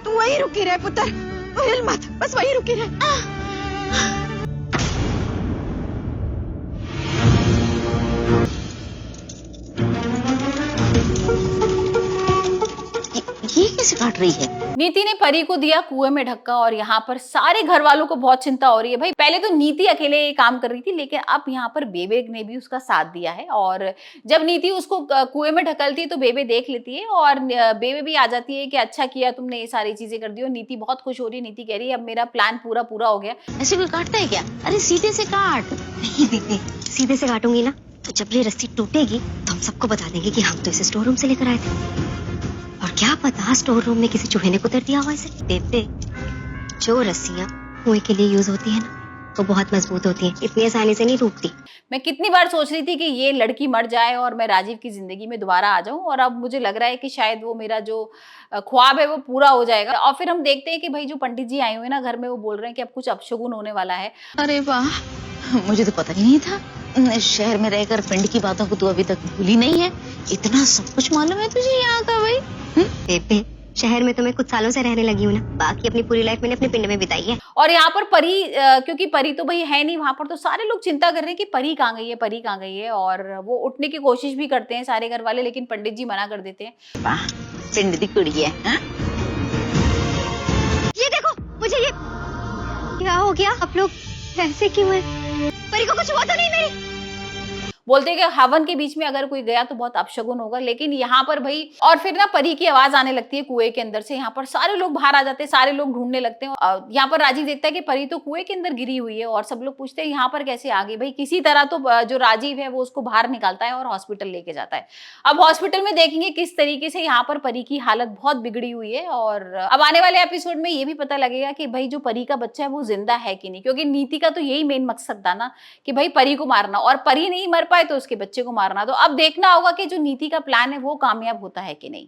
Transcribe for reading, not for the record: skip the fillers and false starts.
तू वहीं रुकी रहे पुत्र, हिल मत, बस वहीं रुकी रहे। ये कैसे काट रही है? नीति ने परी को दिया कुएं में धक्का और यहाँ पर सारे घर वालों को बहुत चिंता हो रही है। भाई पहले तो नीति अकेले ये काम कर रही थी, लेकिन अब यहाँ पर बेबे ने भी उसका साथ दिया है और जब नीति उसको कुएं में ढकलती है तो बेबे देख लेती है और बेबे भी आ जाती है कि अच्छा किया तुमने, ये सारी चीजें कर दी। और नीति बहुत खुश हो रही है। नीति कह रही है अब मेरा प्लान पूरा हो गया। ऐसे कोई काटता है क्या? अरे सीधे से काट। नहीं बेबे, सीधे से काटूंगी ना तो जब ये रस्सी टूटेगी तो हम सबको बता देंगे कि हम तो इसे स्टोर रूम से लेकर आए थे, और क्या पता स्टोर रूम में किसी चूहे ने कुतर दिया हुआ इसे। बेबे, जो रस्सियां कुएं के लिए यूज होती है ना वो बहुत मजबूत होती है, इतनी आसानी से नहीं टूटती। मैं कितनी बार सोच रही थी कि ये लड़की मर जाए और मैं राजीव की जिंदगी में दोबारा आ जाऊं, और अब मुझे लग रहा है कि शायद वो मेरा जो ख्वाब है वो पूरा हो जाएगा। और फिर हम देखते हैं कि भाई जो पंडित जी आए हुए हैं ना घर में, वो बोल रहे हैं कि अब कुछ अपशगुन होने वाला है। अरे वाह, मुझे तो पता ही नहीं था। शहर में रहकर पिंड की बातों को तू अभी तक भूली नहीं है। इतना सब कुछ मालूम है तुझे यहाँ का भाई। बेबे, शहर में तो मैं कुछ सालों से रहने लगी हूँ ना, बाकी अपनी पूरी लाइफ मैंने अपने पिंड में बिताई है। और यहाँ पर परी, क्योंकि परी तो भाई है नहीं वहां पर, तो सारे लोग चिंता कर रहे हैं कि परी कहाँ गई है, परी कहाँ गई है। और वो उठने की कोशिश भी करते हैं सारे घर वाले, लेकिन पंडित जी मना कर देते हैं। वाह, पिंड दी कुड़ी है। ये देखो, मुझे ये क्या हो गया? आप लोग ऐसे क्यों हैं? परी को कुछ हुआ तो नहीं मेरी? बोलते हैं कि हवन के बीच में अगर कोई गया तो बहुत अपशगुन होगा, लेकिन यहाँ पर भाई और फिर ना परी की आवाज आने लगती है कुएं के अंदर से। यहाँ पर सारे लोग बाहर आ जाते हैं, सारे लोग ढूंढने लगते हैं। यहाँ पर राजीव देखता है कि परी तो कुएं के अंदर गिरी हुई है, और सब लोग पूछते हैं यहाँ पर कैसे आ गई। भाई किसी तरह तो जो राजीव है वो उसको बाहर निकालता है और हॉस्पिटल लेके जाता है। अब हॉस्पिटल में देखेंगे किस तरीके से यहाँ पर परी की हालत बहुत बिगड़ी हुई है। और अब आने वाले एपिसोड में ये भी पता लगेगा कि भाई जो परी का बच्चा है वो जिंदा है कि नहीं, क्योंकि नीति का तो यही मेन मकसद था ना कि भाई परी को मारना, और परी नहीं मर पाए तो उसके बच्चे को मारना। तो अब देखना होगा कि जो नीति का प्लान है वो कामयाब होता है कि नहीं।